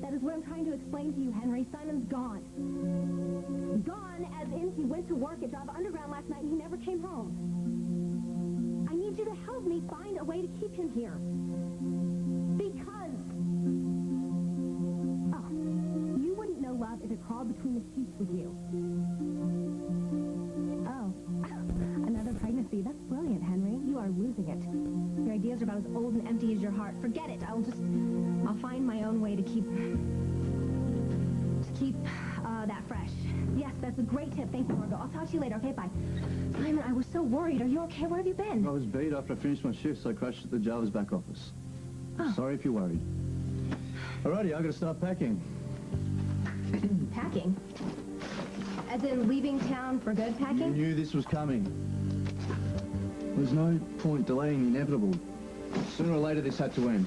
That is what I'm trying to explain to you, Henry. Simon's gone. Gone, as in he went to work at Java Underground last night and he never came home. I need you to help me find a way to keep him here. Because... Oh, you wouldn't know love if it crawled between the sheets with you. Oh, another pregnancy. That's brilliant, Henry. You are losing it. Your ideas are about as old and empty as your heart. Forget it. I'll find my own way to keep that fresh. Yes, that's a great tip. Thank you, Margot. I'll talk to you later. Okay, bye. Simon, I was so worried. Are you okay? Where have you been? I was bait after I finished my shift, so I crashed at the Java's back office. Oh. Sorry if you're worried. Alrighty, I gotta start packing. Packing? As in leaving town for good packing? You knew this was coming. There's no point delaying the inevitable. Sooner or later, this had to end.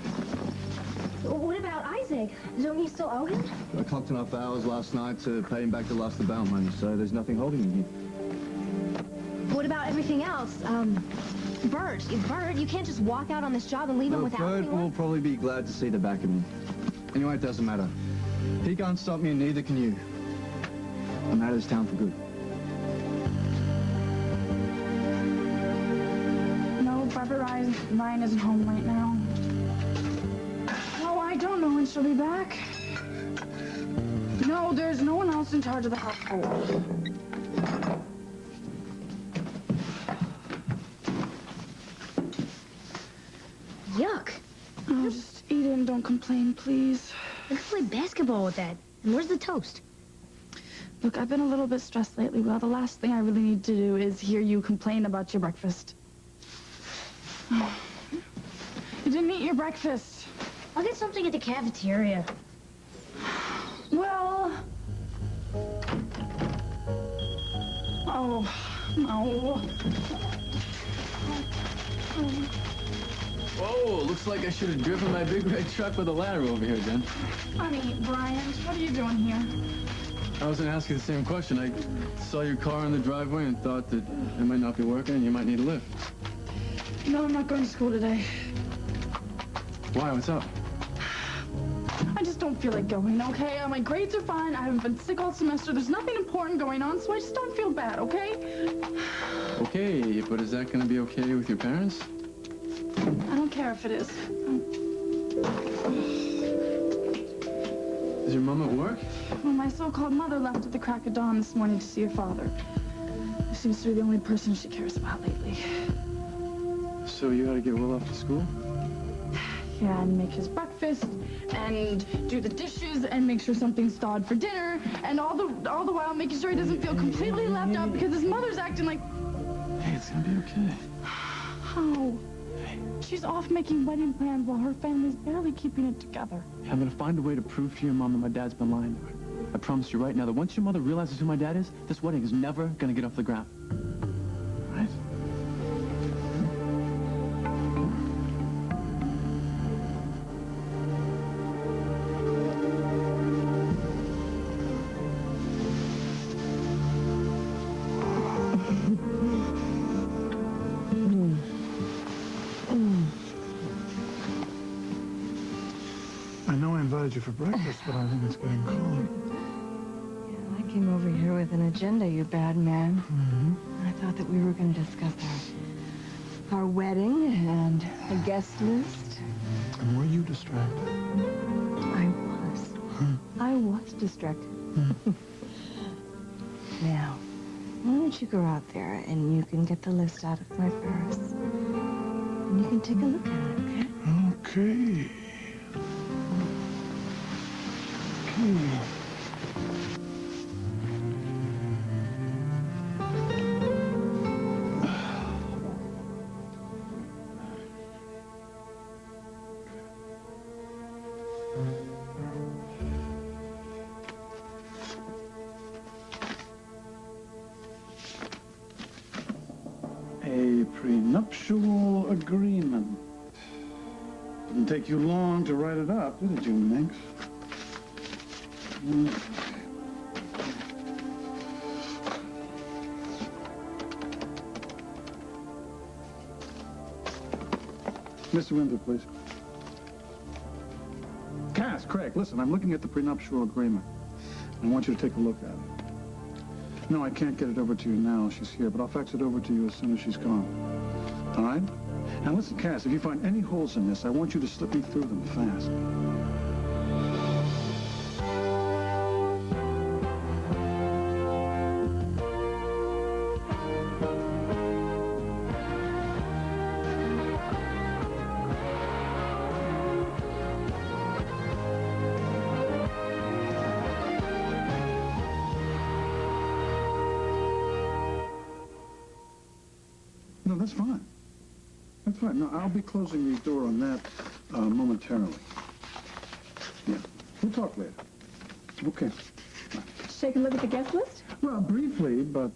What about Isaac? Don't you still owe him? I clocked enough hours last night to pay him back the last of the bail money, so there's nothing holding me here. What about everything else? Bert, you can't just walk out on this job and leave him without Bert anyone. will probably be glad to see the back of me. Anyway, it doesn't matter. He can't stop me, and neither can you. I'm out of this town for good. No, Barbara Ryan isn't home right now. No, I don't know when she'll be back. No, there's no one else in charge of the household. Yuck. Oh, just eat it and don't complain, please. Let's play basketball with that. And where's the toast? Look, I've been a little bit stressed lately. Well, the last thing I really need to do is hear you complain about your breakfast. You didn't eat your breakfast. I'll get something at the cafeteria. Well... Oh, no. Whoa, looks like I should have driven my big red truck with a ladder over here, Jen. Honey, Bryant, what are you doing here? I was going to ask you the same question. I saw your car in the driveway and thought that it might not be working and you might need a lift. No, I'm not going to school today. Why? What's up? I just don't feel like going, okay? My grades are fine. I haven't been sick all semester. There's nothing important going on, so I just don't feel bad, okay? Okay, but is that going to be okay with your parents? I don't care if it is. Is your mom at work? Well, my so-called mother left at the crack of dawn this morning to see her father. He seems to be the only person she cares about lately. So you had to get Will off to school? Yeah, and make his breakfast, and do the dishes, and make sure something's thawed for dinner, and all the while making sure he doesn't feel completely left out because his mother's acting like... Hey, it's gonna be okay. How? She's off making wedding plans while her family's barely keeping it together. I'm gonna find a way to prove to your mom that my dad's been lying to her. I promise you right now that once your mother realizes who my dad is, this wedding is never gonna get off the ground. Right? I know I invited you for breakfast, but I think it's getting cold. Yeah, I came over here with an agenda, you bad man. I thought that we were going to discuss our wedding and a guest list. And were you distracted? I was distracted. Now, why don't you go out there and you can get the list out of my purse. And you can take a look at it, okay? Okay. A prenuptial agreement. Didn't take you long to write it up, did it, you minx? Mr. Winthrop, please. Cass, Craig. Craig, listen, I'm looking at the prenuptial agreement. I want you to take a look at it. No, I can't get it over to you now. She's here, but I'll fax it over to you as soon as she's gone. All right? Now listen, Cass, if you find any holes in this, I want you to slip me through them fast. No, that's fine. That's fine. No, I'll be closing the door on that momentarily. Yeah. We'll talk later. Okay. Take a look at the guest list? Well, briefly, but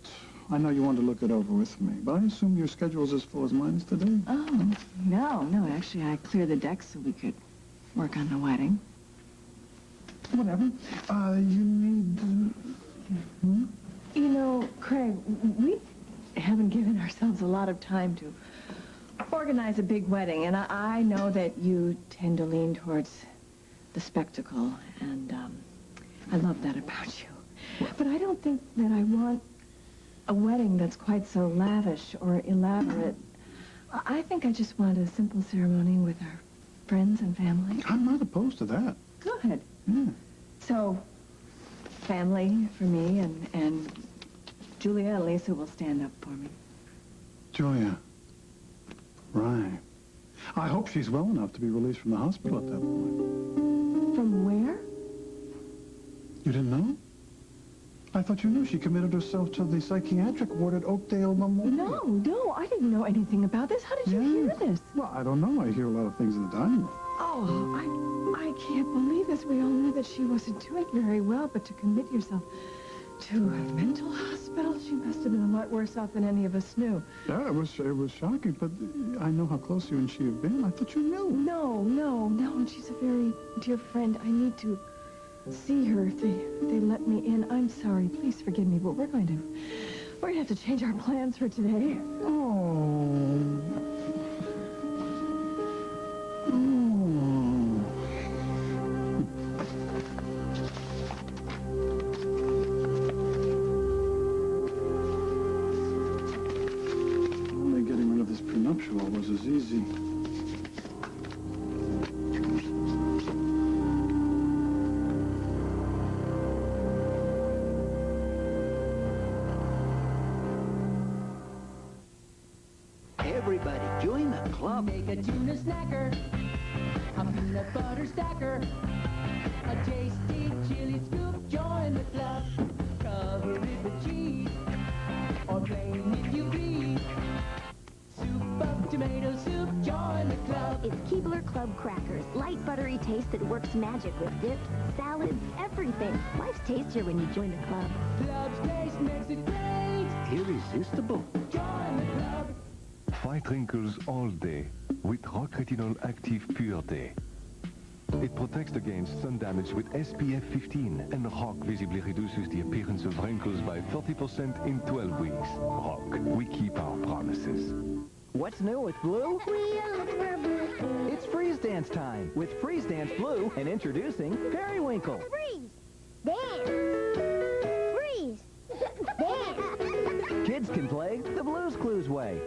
I know you want to look it over with me. But I assume your schedule's as full as mine is today? Oh, no. Actually, I cleared the deck so we could work on the wedding. Whatever. You need... You know, Craig, we haven't given ourselves a lot of time to organize a big wedding, and I know that you tend to lean towards the spectacle, and I love that about you. But I don't think that I want a wedding that's quite so lavish or elaborate. I think I just want a simple ceremony with our friends and family. I'm not opposed to that. Good. Yeah. So, family for me, and Julia and Lisa will stand up for me. Julia. Right. I hope she's well enough to be released from the hospital at that point. From where? You didn't know? I thought you knew she committed herself to the psychiatric ward at Oakdale Memorial. No, I didn't know anything about this. How did you hear this? Well, I don't know. I hear a lot of things in the dining room. Oh, I can't believe this. We all knew that she wasn't doing very well, but to commit yourself to a mental hospital, she must have been a lot worse off than any of us knew. Yeah, it was shocking, but I know how close you and she have been. I thought you knew. No, and she's a very dear friend. I need to see her if they let me in. I'm sorry. Please forgive me, but we're going to have to change our plans for today. Only getting rid of this prenuptial was as easy. Everybody join the club. Make a tuna snacker, a peanut butter stacker, a tasty chili scoop. Join the club. Cover it with cheese, or plain if you please. Soup of tomato soup. Join the club. It's Keebler Club crackers. Light, buttery taste that works magic with dips, salads, everything. Life's tastier when you join the club. Club's taste makes it great. Irresistible. Join the club. Fight wrinkles all day with Rock Retinol Active Pure Day. It protects against sun damage with SPF 15, and Rock visibly reduces the appearance of wrinkles by 30% in 12 weeks. Rock, we keep our promises. What's new with Blue? It's Freeze Dance time with Freeze Dance Blue, and introducing Periwinkle. Freeze! Dance! Freeze! Dance! Kids can play the Blue's Clues way.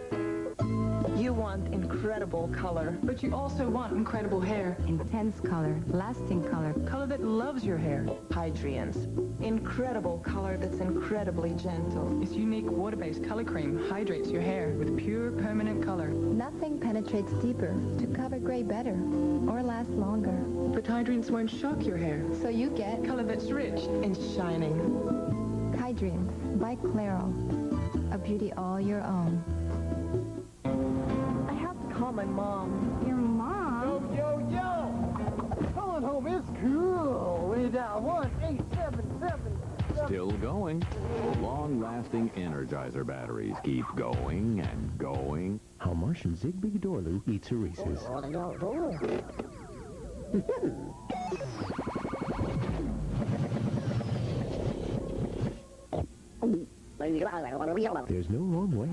You want incredible color. But you also want incredible hair. Intense color, lasting color, color that loves your hair. Hydrians. Incredible color that's incredibly gentle. This unique water-based color cream hydrates your hair with pure permanent color. Nothing penetrates deeper to cover gray better or last longer. But hydrants won't shock your hair. So you get Color that's rich. And shining. Hydrians by Clairol. A beauty all your own. I have to call my mom. Your mom? Yo! Calling home is cool. Way down 1877. Still going. Long-lasting Energizer batteries keep going and going. How Martian Zig Big Dorlu eats her Reese's. There's no wrong way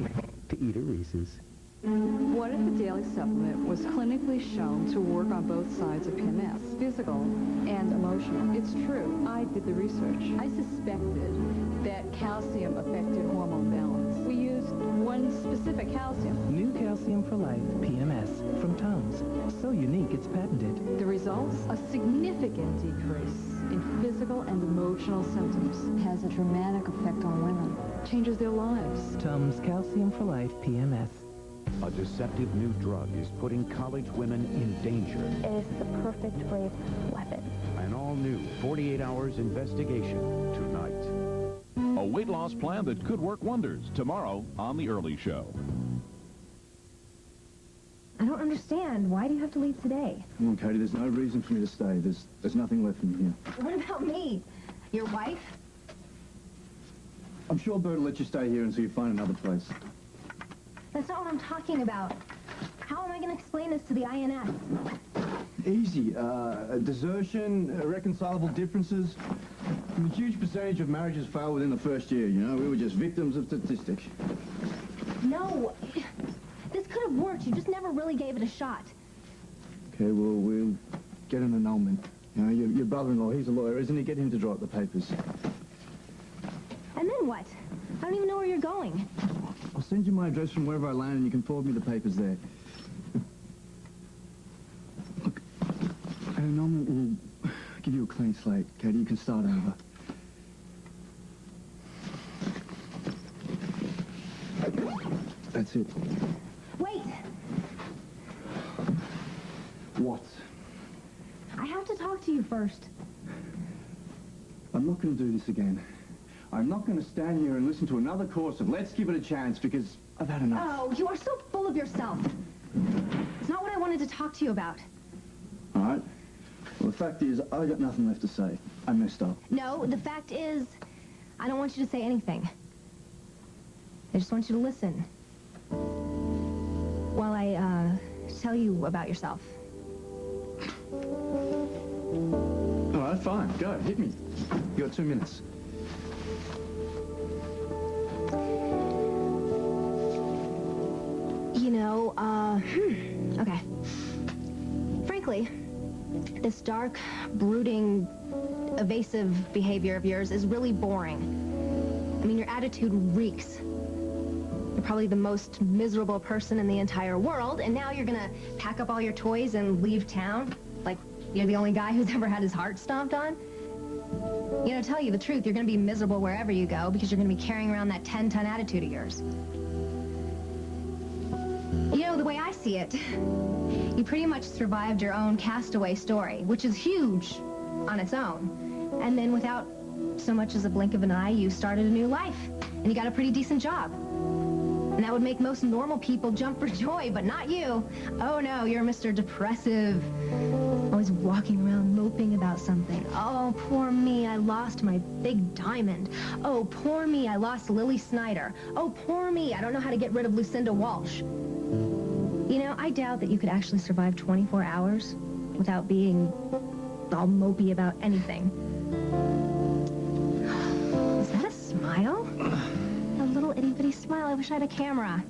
to eat a Reese's. What if the daily supplement was clinically shown to work on both sides of PMS, physical and emotional? It's true. I did the research. I suspected that calcium affected hormone balance. We used one specific calcium. New Calcium for Life, PMS, from Tums. So unique, it's patented. The results? A significant decrease in physical and emotional symptoms. Has a dramatic effect on women. Changes their lives. Tums Calcium for Life, PMS. A deceptive new drug is putting college women in danger. It is the perfect rape weapon. An all-new 48 Hours investigation tonight. A weight loss plan that could work wonders tomorrow on The Early Show. I don't understand. Why do you have to leave today? Come on, Katie, there's no reason for me to stay. There's nothing left in here. What about me? Your wife? I'm sure Bert will let you stay here until you find another place. That's not what I'm talking about. How am I going to explain this to the INS? Easy. Desertion, irreconcilable differences. A huge percentage of marriages fail within the first year, you know? We were just victims of statistics. No. This could have worked. You just never really gave it a shot. Okay, well, we'll get an annulment. You know, your brother-in-law, he's a lawyer, isn't he? Get him to draw up the papers. And then what? I don't even know where you're going. I'll send you my address from wherever I land, and you can forward me the papers there. Look, an annulment will give you a clean slate, Katie. You can start over. That's it. Wait! What? I have to talk to you first. I'm not going to do this again. I'm not going to stand here and listen to another course of let's give it a chance because I've had enough. Oh, you are so full of yourself. It's not what I wanted to talk to you about. All right. Well, the fact is, I got nothing left to say. I messed up. No, the fact is, I don't want you to say anything. I just want you to listen. While I, tell you about yourself. All right, fine. Go. Hit me. You got 2 minutes. You know, okay. Frankly, this dark, brooding, evasive behavior of yours is really boring. I mean, your attitude reeks. You're probably the most miserable person in the entire world, and now you're gonna pack up all your toys and leave town? Like, you're the only guy who's ever had his heart stomped on? You know, to tell you the truth, you're gonna be miserable wherever you go because you're gonna be carrying around that 10-ton attitude of yours. You know, the way I see it, you pretty much survived your own castaway story, which is huge on its own. And then without so much as a blink of an eye, you started a new life, and you got a pretty decent job. And that would make most normal people jump for joy, but not you. Oh no, you're Mr. Depressive. Always walking around moping about something. Oh, poor me, I lost my big diamond. Oh, poor me, I lost Lily Snyder. Oh, poor me, I don't know how to get rid of Lucinda Walsh. You know, I doubt that you could actually survive 24 hours without being all mopey about anything. Is that a smile? A little itty-bitty smile. I wish I had a camera.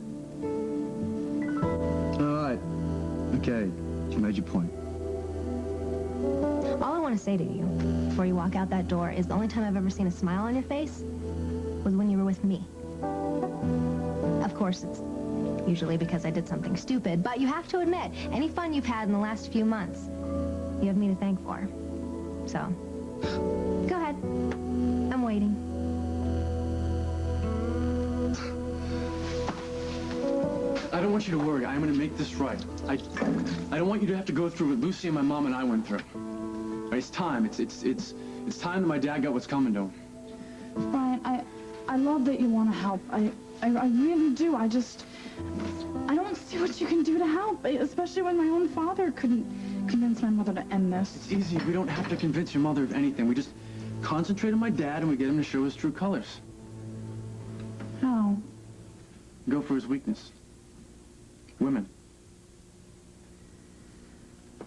All right. Okay. You made your point. All I want to say to you before you walk out that door is the only time I've ever seen a smile on your face was when you were with me. Of course, it's usually because I did something stupid, but you have to admit, any fun you've had in the last few months, you have me to thank for. So, go ahead. I'm waiting. I don't want you to worry. I'm going to make this right. I don't want you to have to go through what Lucy and my mom and I went through. It's time. It's time that my dad got what's coming to him. Bryant, I love that you want to help. I really do. I don't see what you can do to help, especially when my own father couldn't convince my mother to end this. It's easy. We don't have to convince your mother of anything. We just concentrate on my dad and we get him to show his true colors. How? Go for his weakness. Women.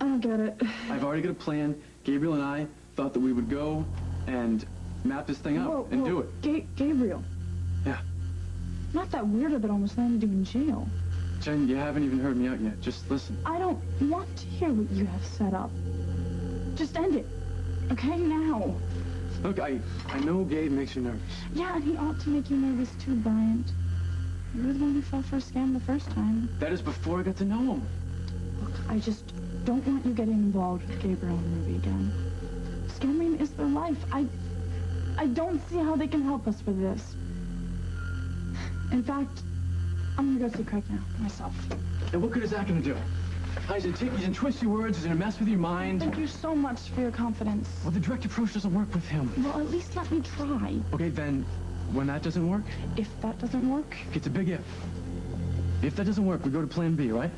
I don't get it. I've already got a plan. Gabriel and I thought that we would go and map this thing out and do it. Gabriel. Yeah. Not that weirdo that almost landed you in jail. Jen, you haven't even heard me out yet. Just listen. I don't want to hear what you have set up. Just end it. Okay, now. Look, I know Gabe makes you nervous. Yeah, and he ought to make you nervous too, Bryant. You were the one who fell for a scam the first time. That is before I got to know him. Look, I just don't want you getting involved with Gabriel and Ruby again. Scamming is their life. I don't see how they can help us with this. In fact, I'm gonna go see Craig now, myself. And what good is that gonna do? He's gonna twist your words, he's gonna mess with your mind. Thank you so much for your confidence. Well, the direct approach doesn't work with him. Well, at least let me try. Okay, then, when that doesn't work? If that doesn't work? It's a big if. If that doesn't work, we go to plan B, right?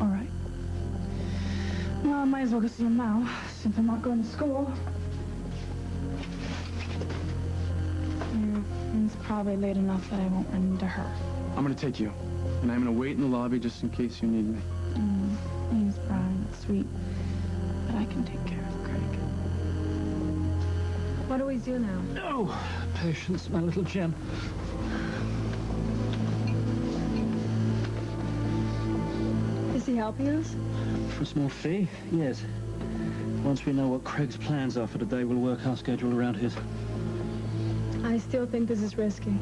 All right. Well, I might as well go see him now, since I'm not going to school. It's probably late enough that I won't run into her. I'm gonna take you, and I'm gonna wait in the lobby just in case you need me. Thanks, Brian. It's sweet. But I can take care of Craig. What do we do now? Oh, patience, my little Jen. Is he helping us? For a small fee, yes. Once we know what Craig's plans are for the day, we'll work our schedule around his. I still think this is risky.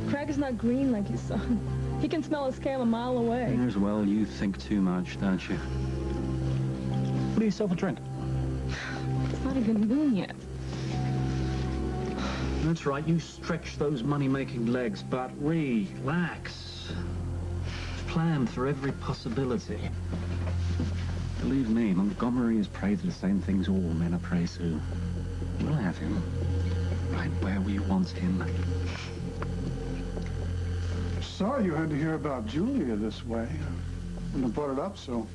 Craig is not green like his son. He can smell a scam a mile away. As well, you think too much, don't you? What are yourself a drink? It's not even noon yet. That's right, you stretch those money-making legs, but relax. Plan for every possibility. Believe me, Montgomery is prey to the same things all men are prey to. We'll have him right where we want him. Sorry you had to hear about Julia this way. Wouldn't have brought it up so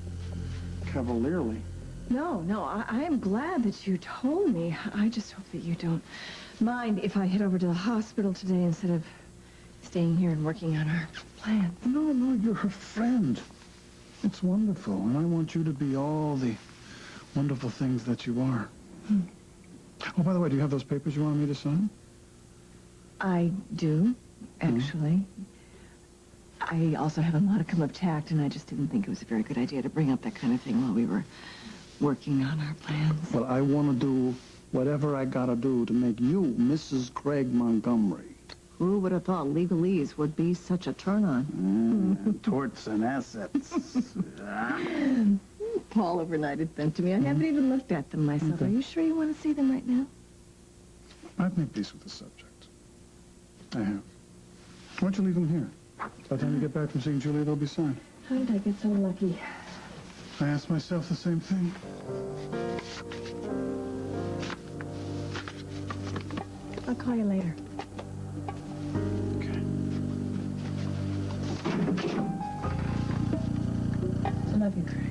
cavalierly. No, I am glad that you told me. I just hope that you don't mind if I head over to the hospital today instead of staying here and working on our plans. No, you're her friend. It's wonderful, and I want you to be all the wonderful things that you are. Oh, by the way, do you have those papers you wanted me to sign? I do, actually. I also have a modicum of tact, and I just didn't think it was a very good idea to bring up that kind of thing while we were working on our plans. Well, I want to do whatever I gotta do to make you Mrs. Craig Montgomery. Who would have thought legalese would be such a turn-on? Torts and assets. Paul overnighted them to me. I haven't even looked at them myself. Okay. Are you sure you want to see them right now? I've made peace with the subject. I have. Why don't you leave them here? By the time you get back from seeing Julia, they'll be signed. How did I get so lucky? I asked myself the same thing. I'll call you later. Okay. I love you, Craig.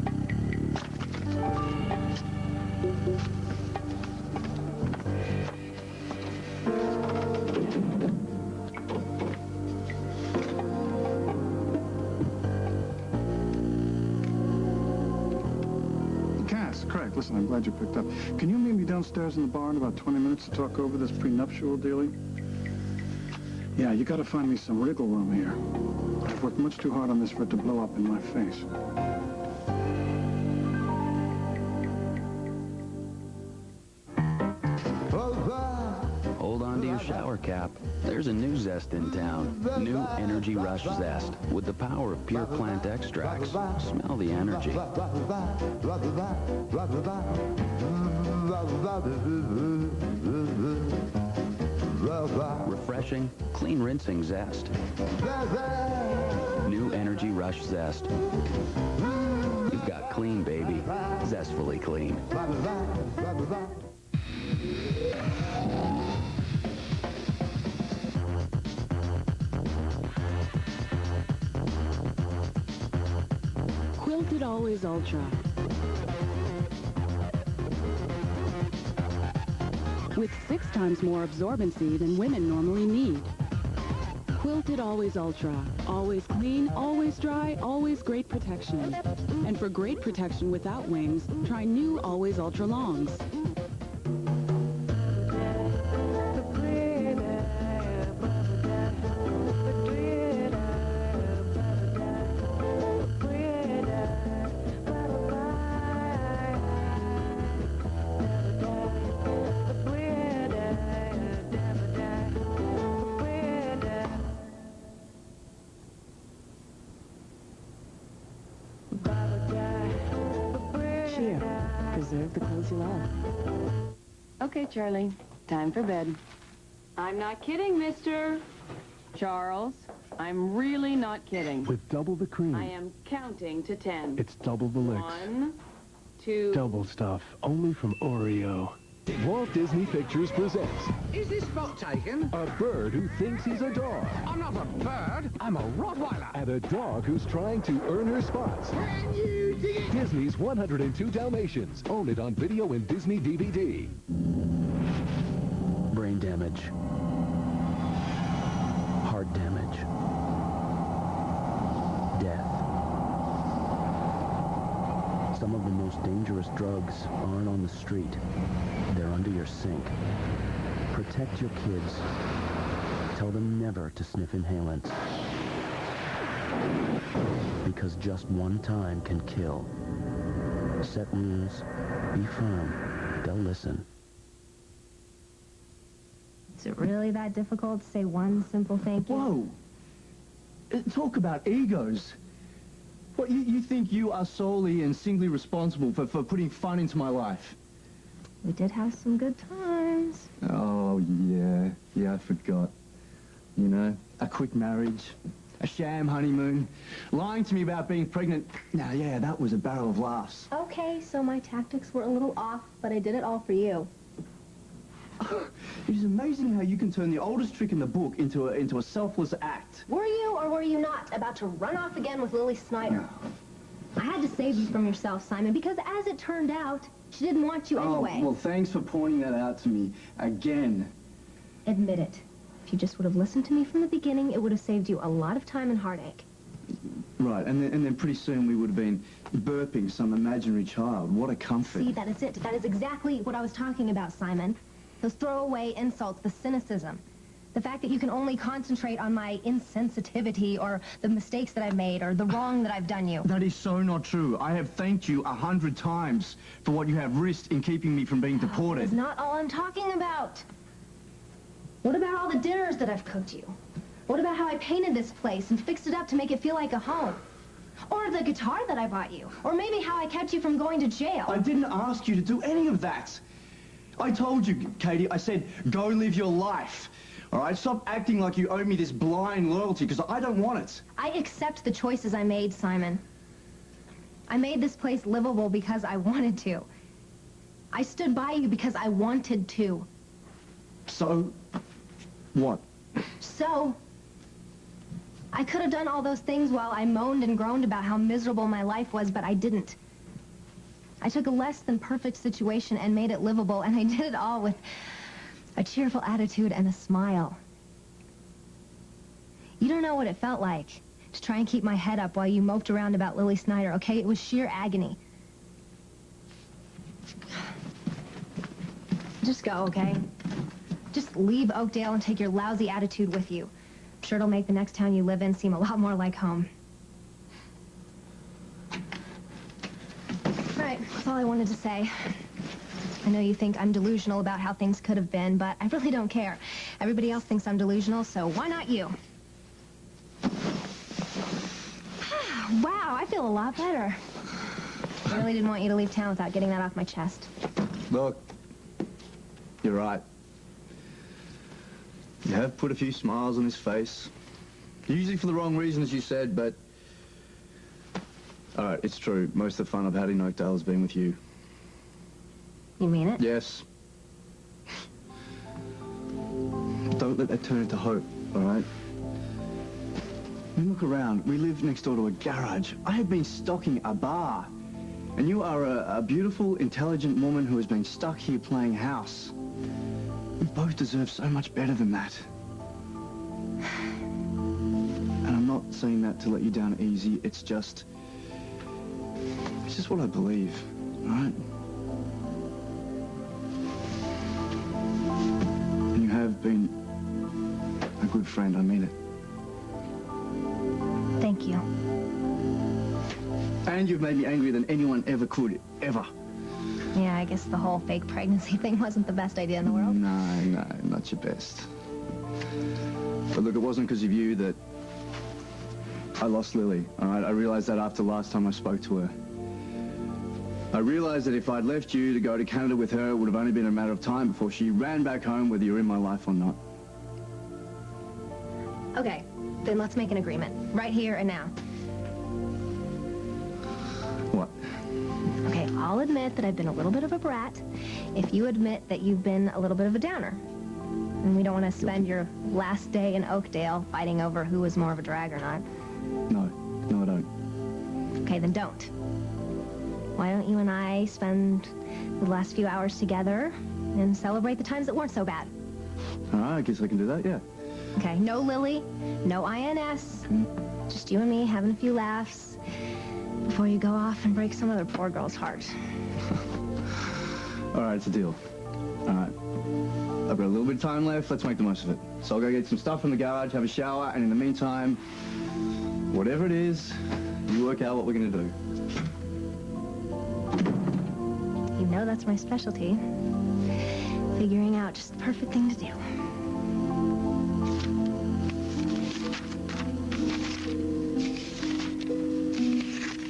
Craig, listen, I'm glad you picked up. Can you meet me downstairs in the bar in about 20 minutes to talk over this prenuptial dealing? Yeah, you gotta find me some wriggle room here. I've worked much too hard on this for it to blow up in my face. Hold on to your shower cap. There's a new zest in town. New Energy Rush Zest. With the power of pure plant extracts. Smell the energy. Refreshing, clean rinsing zest. New Energy Rush Zest. You've got clean, baby. Zestfully clean. Quilted Always Ultra. With 6 times more absorbency than women normally need. Quilted Always Ultra. Always clean, always dry, always great protection. And for great protection without wings, try new Always Ultra Longs. of the clothes you love. Okay, Charlie, time for bed. I'm not kidding, mister. Charles, I'm really not kidding. With double the cream. I am counting to 10. It's double the licks. 1, 2... Double stuff, only from Oreo. Walt Disney Pictures presents Is this spot taken? a bird who thinks he's a dog I'm not a bird. I'm a Rottweiler. and a dog who's trying to earn her spots. Can you dig it? Disney's 102 Dalmatians. Own it on video and Disney DVD. Brain damage. Heart damage. Death. Some of the most dangerous drugs aren't on the street. They're under your sink. Protect your kids. Tell them never to sniff inhalants. Because just one time can kill. Set rules. Be firm. They'll listen. Is it really that difficult to say one simple thank you? Whoa! Talk about egos. What, you think you are solely and singly responsible for putting fun into my life? We did have some good times. Oh, yeah. Yeah, I forgot. You know, a quick marriage, a sham honeymoon, lying to me about being pregnant. Now, yeah, that was a barrel of laughs. Okay, so my tactics were a little off, but I did it all for you. It is amazing how you can turn the oldest trick in the book into a selfless act. Were you or were you not about to run off again with Lily Snyder? I had to save you from yourself, Simon, because as it turned out, she didn't want you anyway. Oh, well, thanks for pointing that out to me again. Admit it. If you just would have listened to me from the beginning, it would have saved you a lot of time and heartache. Right, and then pretty soon we would have been burping some imaginary child. What a comfort. See, that is it. That is exactly what I was talking about, Simon. Those throwaway insults, the cynicism. The fact that you can only concentrate on my insensitivity or the mistakes that I've made or the wrong that I've done you. That is so not true. I have thanked you 100 times for what you have risked in keeping me from being deported. That's not all I'm talking about. What about all the dinners that I've cooked you? What about how I painted this place and fixed it up to make it feel like a home? Or the guitar that I bought you? Or maybe how I kept you from going to jail? I didn't ask you to do any of that. I told you, Katie, I said, go live your life. All right, stop acting like you owe me this blind loyalty, because I don't want it. I accept the choices I made, Simon. I made this place livable because I wanted to. I stood by you because I wanted to. So, what? So, I could have done all those things while I moaned and groaned about how miserable my life was, but I didn't. I took a less than perfect situation and made it livable, and I did it all with a cheerful attitude and a smile. You don't know what it felt like to try and keep my head up while you moped around about Lily Snyder, okay? It was sheer agony. Just go, okay? Just leave Oakdale and take your lousy attitude with you. I'm sure it'll make the next town you live in seem a lot more like home. Right, that's all I wanted to say. I know you think I'm delusional about how things could have been, but I really don't care. Everybody else thinks I'm delusional, so why not you? Wow, I feel a lot better. I really didn't want you to leave town without getting that off my chest. Look, you're right. You have put a few smiles on his face. Usually for the wrong reason, as you said, but... All right, it's true. Most of the fun I've had in Oakdale has been with you. You mean it? Yes. Don't let that turn into hope, all right? I mean, look around. We live next door to a garage. I have been stocking a bar. And you are a beautiful, intelligent woman who has been stuck here playing house. We both deserve so much better than that. And I'm not saying that to let you down easy. It's just what I believe, all right? And you have been a good friend, I mean it. Thank you. And you've made me angrier than anyone ever could, ever. Yeah, I guess the whole fake pregnancy thing wasn't the best idea in the world. No, not your best. But look, it wasn't because of you that I lost Lily, all right? I realized that after last time I spoke to her. I realized that if I'd left you to go to Canada with her, it would have only been a matter of time before she ran back home, whether you're in my life or not. Okay, then let's make an agreement. Right here and now. What? Okay, I'll admit that I've been a little bit of a brat if you admit that you've been a little bit of a downer. And we don't want to spend your last day in Oakdale fighting over who was more of a drag or not. No, I don't. Okay, then don't. Why don't you and I spend the last few hours together and celebrate the times that weren't so bad? All right, I guess I can do that, yeah. Okay, no Lily, no INS, just you and me having a few laughs before you go off and break some other poor girl's heart. All right, it's a deal. All right. I've got a little bit of time left. Let's make the most of it. So I'll go get some stuff from the garage, have a shower, and in the meantime, whatever it is, you work out what we're going to do. You know that's my specialty. Figuring out just the perfect thing to do.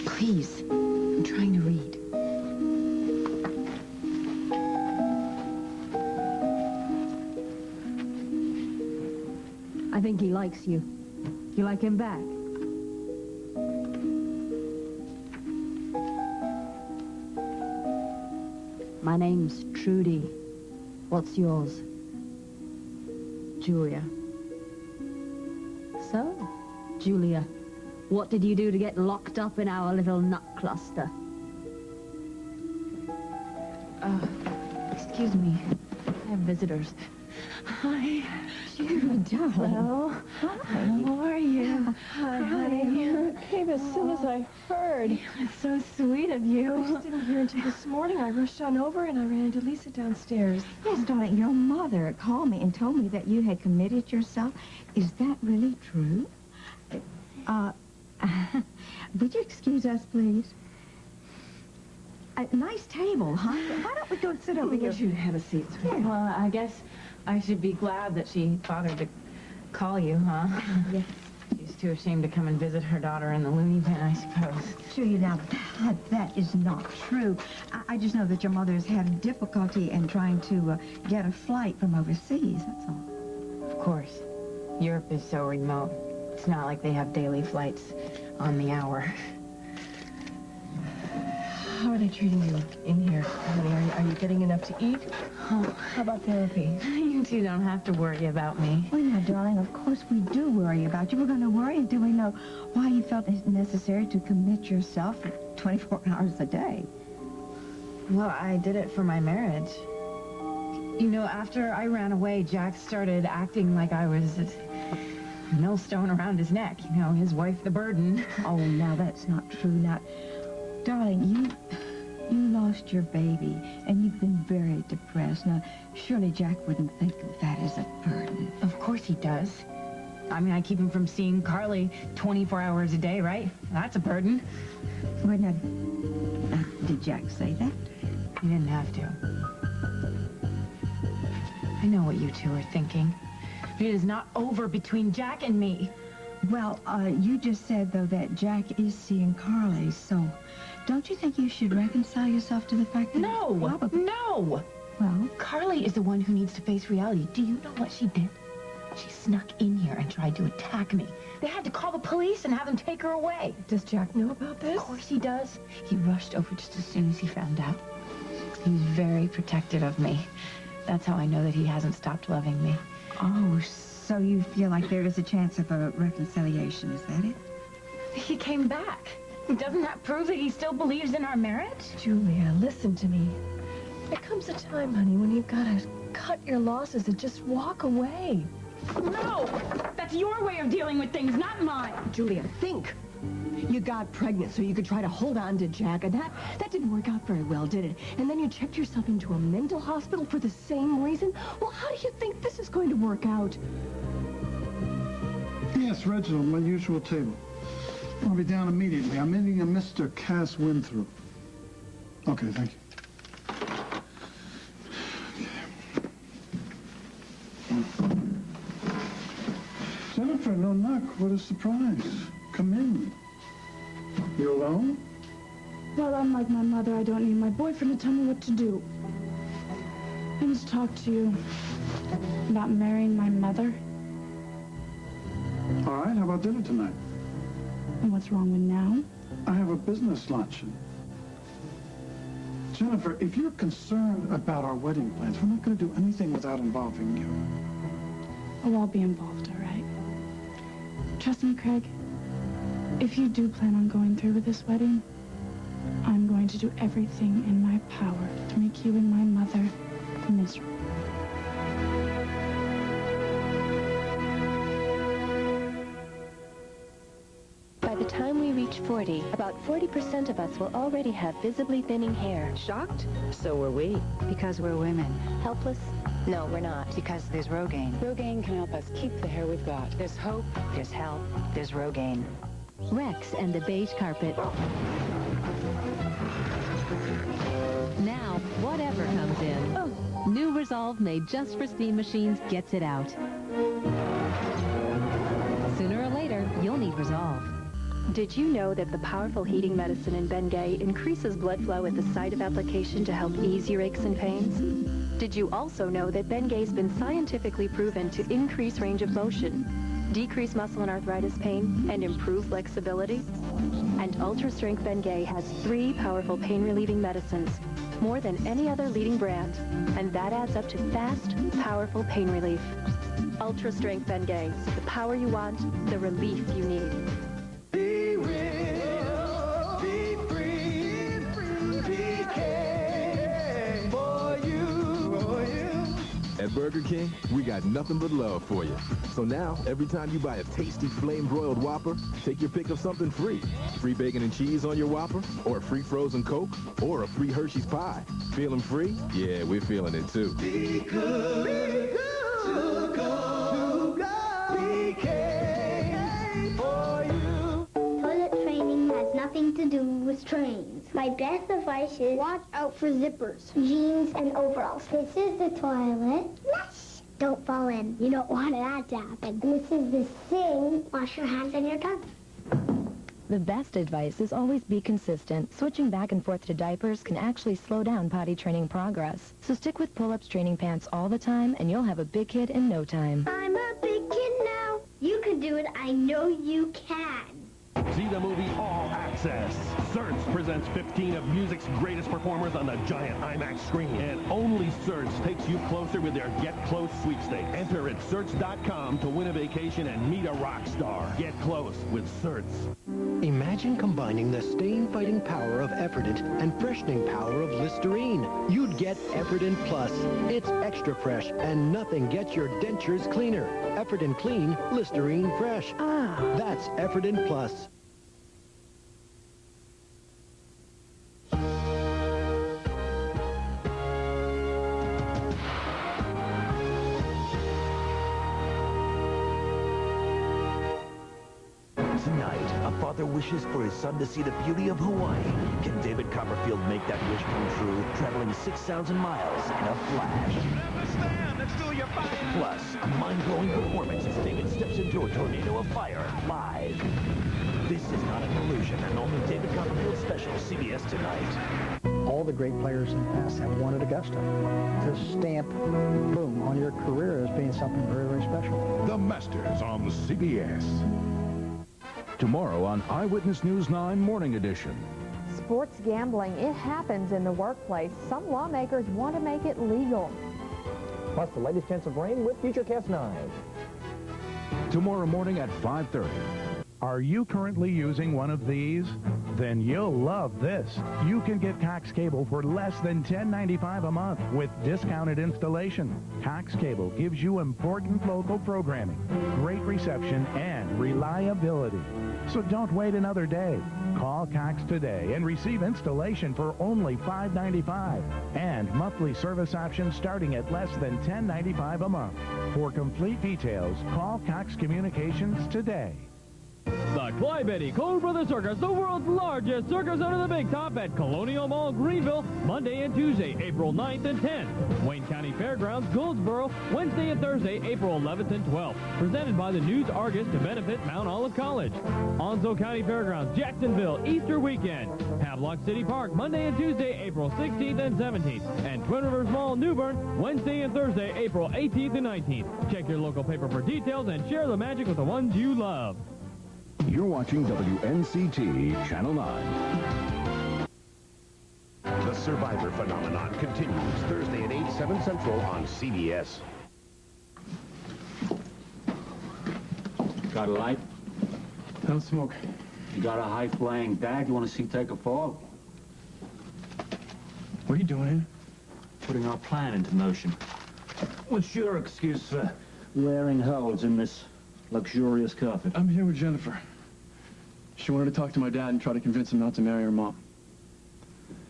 Please, I'm trying to read. I think he likes you. You like him back? My name's Trudy. What's yours? Julia. So, Julia, what did you do to get locked up in our little nut cluster? Excuse me. I have visitors. Hi. Julie, darling. Hello. Hi. How are you? Hi, honey. honey. I came as soon as I heard. It's so sweet of you. I just didn't hear until this morning. I rushed on over and I ran into Lisa downstairs. Yes, darling, your mother called me and told me that you had committed yourself. Is that really true? Would you excuse us, please? A nice table, huh? Why don't we go sit over here? You should have a seat, sweetie. Well, I guess I should be glad that she bothered to call you, huh? Yes. She's too ashamed to come and visit her daughter in the loony bin, I suppose. Julia, now, that is not true. I just know that your mother's had difficulty in trying to get a flight from overseas, that's all. Of course. Europe is so remote. It's not like they have daily flights on the hour. How are they treating you in here, honey? Are you getting enough to eat? Oh, how about therapy? You two don't have to worry about me. Well, now, darling, of course we do worry about you. We're going to worry until we know why you felt it necessary to commit yourself for 24 hours a day. Well, I did it for my marriage. You know, after I ran away, Jack started acting like I was a millstone around his neck. You know, his wife the burden. Oh, now, that's not true. Now, darling, you lost your baby, and you've been very depressed. Now, surely Jack wouldn't think of that as a burden. Of course he does. I mean, I keep him from seeing Carly 24 hours a day, right? That's a burden. Well, now, did Jack say that? He didn't have to. I know what you two are thinking. It is not over between Jack and me. Well, you just said, though, that Jack is seeing Carly, so don't you think you should reconcile yourself to the fact that... No! No! Well? Carly is the one who needs to face reality. Do you know what she did? She snuck in here and tried to attack me. They had to call the police and have them take her away. Does Jack know about this? Of course he does. He rushed over just as soon as he found out. He's very protective of me. That's how I know that he hasn't stopped loving me. Oh, so you feel like there is a chance of a reconciliation, is that it? He came back. Doesn't that prove that he still believes in our marriage? Julia, listen to me. There comes a time, honey, when you've got to cut your losses and just walk away. No! That's your way of dealing with things, not mine. Julia, think. You got pregnant so you could try to hold on to Jack, and that didn't work out very well, did it? And then you checked yourself into a mental hospital for the same reason? Well, how do you think this is going to work out? Yes, Reginald, my usual table. I'll be down immediately. I'm meeting a Mr. Cass Winthrop. Okay, thank you. Jennifer, no knock. What a surprise. Come in. You alone? Well, unlike my mother, I don't need my boyfriend to tell me what to do. I need to talk to you about marrying my mother. All right, how about dinner tonight? And what's wrong with now? I have a business luncheon. Jennifer, if you're concerned about our wedding plans, we're not going to do anything without involving you. Oh, I'll be involved, all right? Trust me, Craig. If you do plan on going through with this wedding, I'm going to do everything in my power to make you and my mother miserable. By the time we reach 40, about 40% of us will already have visibly thinning hair. Shocked? So were we. Because we're women. Helpless? No, we're not. Because there's Rogaine. Rogaine can help us keep the hair we've got. There's hope, there's help, there's Rogaine. Rex and the beige carpet. Now, whatever comes in. Oh. New Resolve made just for steam machines gets it out. Sooner or later, you'll need Resolve. Did you know that the powerful heating medicine in Bengay increases blood flow at the site of application to help ease your aches and pains? Did you also know that Bengay's been scientifically proven to increase range of motion, decrease muscle and arthritis pain, and improve flexibility? And Ultra Strength Bengay has 3 powerful pain-relieving medicines, more than any other leading brand, and that adds up to fast, powerful pain relief. Ultra Strength Bengay, the power you want, the relief you need. Be real, be free, BK for you. At Burger King, we got nothing but love for you. So now, every time you buy a tasty flame-broiled Whopper, take your pick of something free. Free bacon and cheese on your Whopper, or a free frozen Coke, or a free Hershey's pie. Feeling free? Yeah, we're feeling it too. Be good to go, BK for you. Toilet training has nothing to do with trains. My best advice is watch out for zippers, jeans, and overalls. This is the toilet. Flush. Don't fall in. You don't want that to happen. And this is the sink. Wash your hands and your tongue. The best advice is always be consistent. Switching back and forth to diapers can actually slow down potty training progress. So stick with pull-ups training pants all the time, and you'll have a big kid in no time. I'm a big kid now. You can do it. I know you can. See the movie All Access. Certs presents 15 of music's greatest performers on the giant IMAX screen. And only Certs takes you closer with their Get Close sweepstakes. Enter at Certs.com to win a vacation and meet a rock star. Get close with Certs. Imagine combining the stain-fighting power of Efferdent and freshening power of Listerine. You'd get Efferdent Plus. It's extra fresh, and nothing gets your dentures cleaner. Efferdent Clean, Listerine Fresh. That's Efferdent Plus. Tonight, a father wishes for his son to see the beauty of Hawaii. Can David Copperfield make that wish come true, traveling 6,000 miles in a flash? Plus, a mind-blowing performance as David steps into a tornado of fire live. This is not an illusion, and only David Copperfield special, CBS Tonight. All the great players in the past have wanted Augusta to stamp, boom, on your career as being something very, very special. The Masters on CBS. Tomorrow on Eyewitness News 9 Morning Edition. Sports gambling, it happens in the workplace. Some lawmakers want to make it legal. Plus the latest chance of rain with Futurecast 9. Tomorrow morning at 5:30. Are you currently using one of these? Then you'll love this. You can get Cox Cable for less than $10.95 a month with discounted installation. Cox Cable gives you important local programming, great reception, and reliability. So don't wait another day. Call Cox today and receive installation for only $5.95 and monthly service options starting at less than $10.95 a month. For complete details, call Cox Communications today. The The Clyde Betty Cole Brothers Circus, the world's largest circus under the big top at Colonial Mall, Greenville, Monday and Tuesday, April 9th and 10th. Wayne County Fairgrounds, Goldsboro, Wednesday and Thursday, April 11th and 12th. Presented by the News Argus to benefit Mount Olive College. Onslow County Fairgrounds, Jacksonville, Easter weekend. Havelock City Park, Monday and Tuesday, April 16th and 17th. And Twin Rivers Mall, New Bern, Wednesday and Thursday, April 18th and 19th. Check your local paper for details and share the magic with the ones you love. You're watching WNCT Channel 9. The Survivor phenomenon continues Thursday at 8, 7 Central on CBS. Got a light? Don't smoke. You got a high-flying bag you want to see take a fall? What are you doing here? Putting our plan into motion. What's your excuse for wearing holes in this luxurious carpet? I'm here with Jennifer. She wanted to talk to my dad and try to convince him not to marry her mom.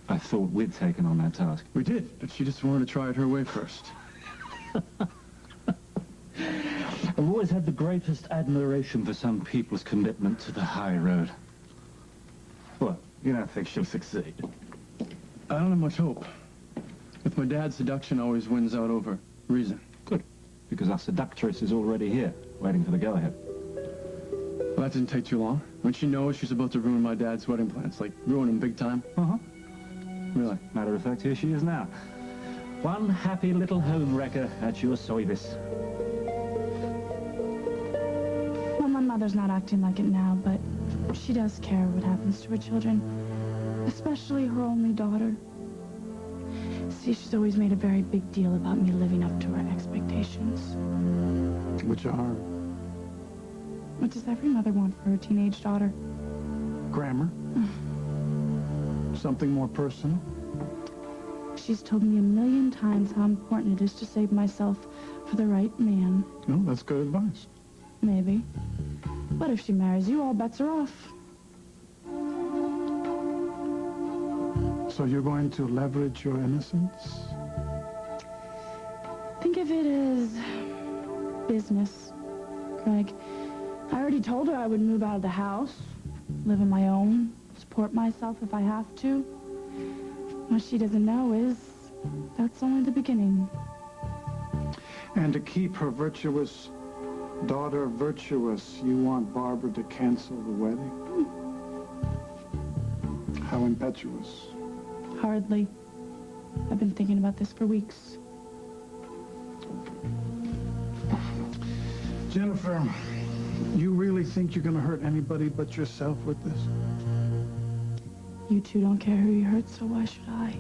I thought we'd taken on that task. We did, but she just wanted to try it her way first. I've always had the greatest admiration for some people's commitment to the high road. What, you don't think she'll succeed? I don't have much hope. With my dad, seduction always wins out over reason. Good, because our seductress is already here, waiting for the go-ahead. Well, that didn't take too long. When she knows she's about to ruin my dad's wedding plans, like ruin him big time. Uh-huh. Really? Matter of fact, here she is now. One happy little home wrecker at your service. Well, my mother's not acting like it now, but she does care what happens to her children, especially her only daughter. See, she's always made a very big deal about me living up to her expectations. Which are? What does every mother want for her teenage daughter? Grammar? Something more personal? She's told me a million times how important it is to save myself for the right man. No, that's good advice. Maybe. But if she marries you, all bets are off. So you're going to leverage your innocence? Think of it as business, Craig. I already told her I would move out of the house, live on my own, support myself if I have to. What she doesn't know is that's only the beginning. And to keep her virtuous daughter virtuous, you want Barbara to cancel the wedding? How impetuous. Hardly. I've been thinking about this for weeks. Jennifer, you really think you're going to hurt anybody but yourself with this? You two don't care who you hurt, so why should I?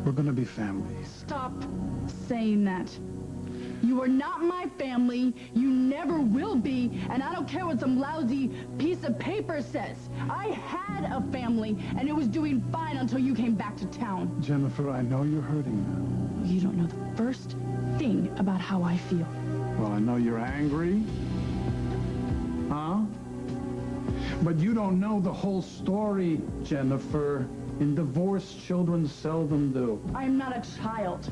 We're going to be family. Stop saying that. You are not my family, you never will be, and I don't care what some lousy piece of paper says. I had a family, and it was doing fine until you came back to town. Jennifer, I know you're hurting now. You don't know the first thing about how I feel. Well, I know you're angry. Huh? But you don't know the whole story, Jennifer. And divorced children seldom do. I am not a child.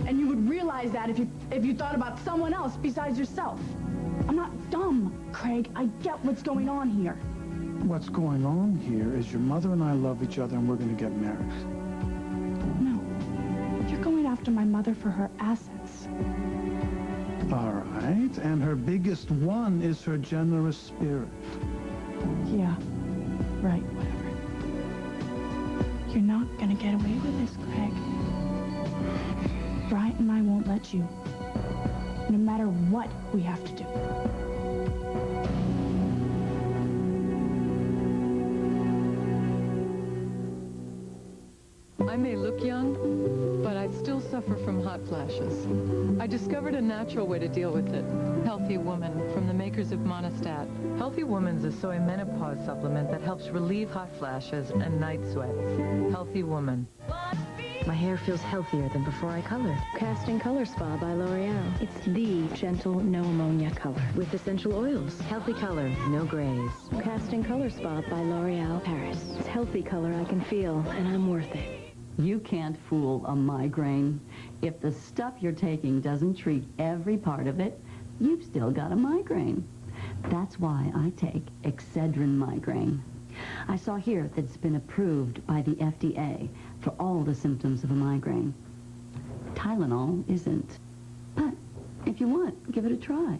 And you would realize that if you thought about someone else besides yourself. I'm not dumb, Craig. I get what's going on here. What's going on here is your mother and I love each other and we're going to get married. No. You're going after my mother for her assets. All right. And her biggest one is her generous spirit. Yeah. Right, whatever. You're not gonna get away with this, Craig. Bryant and I won't let you. No matter what we have to do. I may look young, but I still suffer from hot flashes. I discovered a natural way to deal with it. Healthy Woman, from the makers of Monistat. Healthy Woman's a soy menopause supplement that helps relieve hot flashes and night sweats. Healthy Woman. My hair feels healthier than before I colored. Casting Color Spa by L'Oreal. It's the gentle, no ammonia color with essential oils. Healthy color, no grays. Casting Color Spa by L'Oreal Paris. It's healthy color I can feel, and I'm worth it. You can't fool a migraine. If the stuff you're taking doesn't treat every part of it, you've still got a migraine. That's why I take Excedrin migraine. I saw here that it's been approved by the FDA for all the symptoms of a migraine. Tylenol isn't. But if you want, give it a try.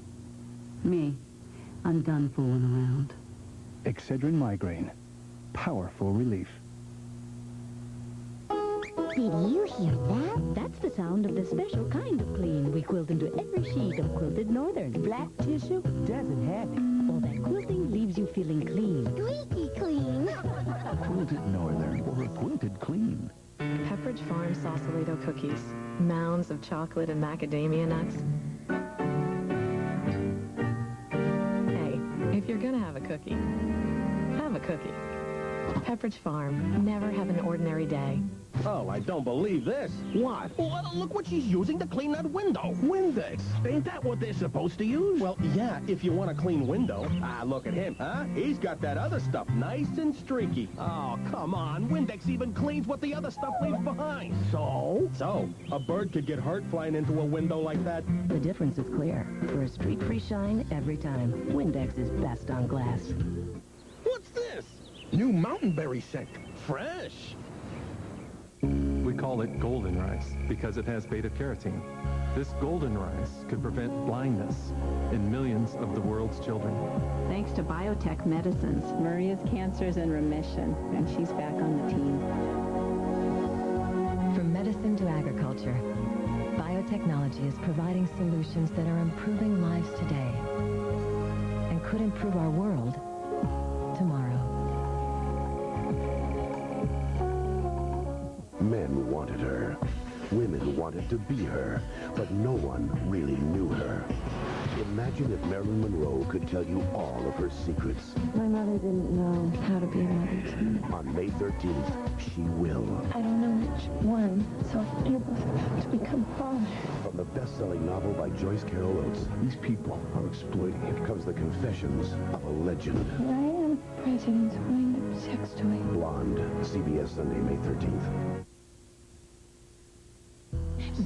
Me, I'm done fooling around. Excedrin migraine. Powerful relief. Did you hear that? That's the sound of the special kind of clean we quilt into every sheet of quilted northern. Black tissue doesn't have it. All that quilting leaves you feeling clean. Squeaky clean. Quilted northern or quilted clean. Pepperidge Farm Sausalito cookies. Mounds of chocolate and macadamia nuts. Hey, if you're gonna have a cookie, have a cookie. Pepperidge Farm. Never have an ordinary day. Oh, I don't believe this. What? Well, look what she's using to clean that window. Windex. Ain't that what they're supposed to use? Well, yeah, if you want a clean window. Ah, look at him, huh? He's got that other stuff nice and streaky. Oh, come on. Windex even cleans what the other stuff leaves behind. So? So, a bird could get hurt flying into a window like that? The difference is clear. For a streak-free shine every time, Windex is best on glass. What's this? New mountainberry scent. Fresh. We call it golden rice because it has beta-carotene. This golden rice could prevent blindness in millions of the world's children. Thanks to biotech medicines, Maria's cancer's in remission, and she's back on the team. From medicine to agriculture, biotechnology is providing solutions that are improving lives today and could improve our world tomorrow. Men wanted her. Women wanted to be her, but no one really knew her. Imagine if Marilyn Monroe could tell you all of her secrets. My mother didn't know how to be a mother to me. On May 13th, she will. I don't know which one, so you're both about to become father. From the best-selling novel by Joyce Carol Oates, these people are exploiting it, comes the confessions of a legend. Here I am, President's wind-up sex toy. Blonde, CBS Sunday, May 13th.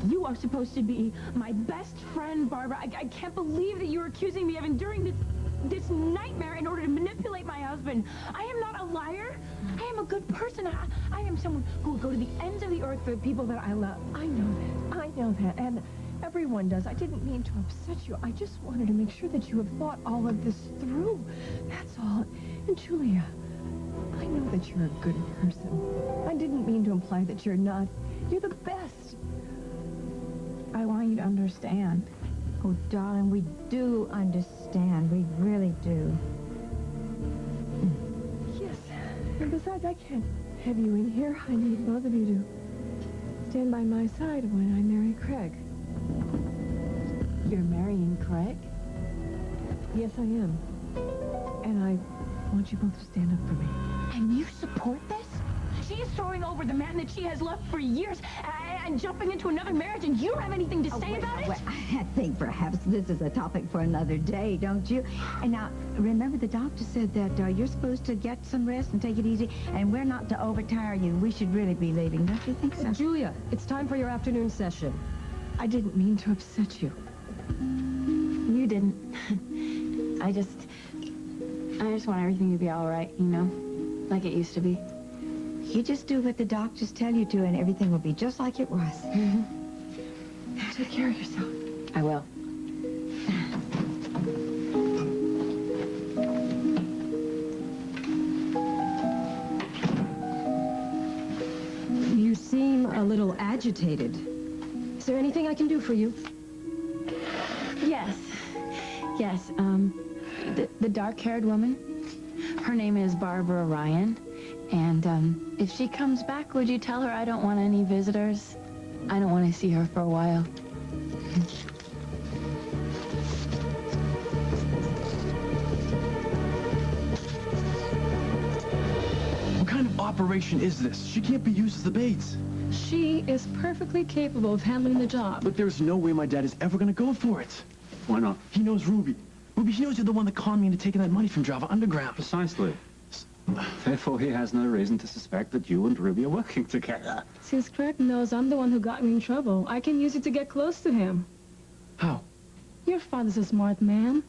You are supposed to be my best friend, Barbara. I can't believe that you're accusing me of enduring this nightmare in order to manipulate my husband. I am not a liar. I am a good person. I am someone who will go to the ends of the earth for the people that I love. I know that, and everyone does. I didn't mean to upset you. I just wanted to make sure that you have thought all of this through. That's all. And Julia, I know that you're a good person. I didn't mean to imply that you're not. You're the best. I want you to understand. Oh, darling, we do understand. We really do. Yes. And besides, I can't have you in here. I need both of you to stand by my side when I marry Craig. You're marrying Craig? Yes, I am. And I want you both to stand up for me. And you support this? She is throwing over the man that she has loved for years and jumping into another marriage, and you don't have anything to say about it? Well, I think perhaps this is a topic for another day, don't you? And now, remember the doctor said that you're supposed to get some rest and take it easy, and we're not to overtire you. We should really be leaving, don't you think so? Julia, it's time for your afternoon session. I didn't mean to upset you. You didn't. I just want everything to be all right, you know? Like it used to be. You just do what the doctors tell you to, and everything will be just like it was. Mm-hmm. Take care of yourself. I will. You seem a little agitated. Is there anything I can do for you? Yes. Yes, the dark-haired woman, her name is Barbara Ryan. And, if she comes back, would you tell her I don't want any visitors? I don't want to see her for a while. What kind of operation is this? She can't be used as the bait. She is perfectly capable of handling the job. But there's no way my dad is ever gonna go for it. Why not? He knows Ruby. Ruby, he knows you're the one that conned me into taking that money from Java Underground. Precisely. Therefore, he has no reason to suspect that you and Ruby are working together. Since Craig knows I'm the one who got me in trouble, I can use it to get close to him. How? Your father's a smart man.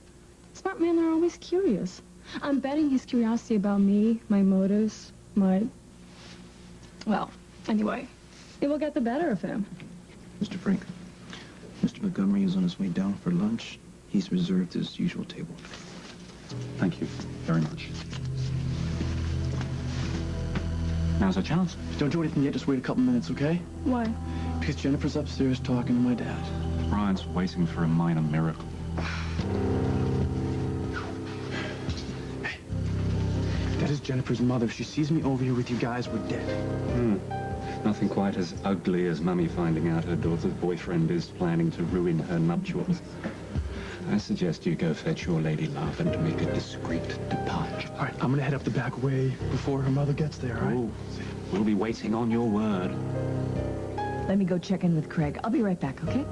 Smart men are always curious. I'm betting his curiosity about me, my motives, well, anyway, it will get the better of him. Mr. Frank, Mr. Montgomery is on his way down for lunch. He's reserved his usual table. Thank you very much. Now's our chance. Don't do anything yet. Just wait a couple minutes, okay? Why? Because Jennifer's upstairs talking to my dad. Bryant's waiting for a minor miracle. That is Jennifer's mother. If she sees me over here with you guys, we're dead. Nothing quite as ugly as Mummy finding out her daughter's boyfriend is planning to ruin her nuptials. I suggest you go fetch your lady love and make a discreet departure. All right, I'm gonna head up the back way before her mother gets there, all right? Oh, we'll be waiting on your word. Let me go check in with Craig. I'll be right back, okay?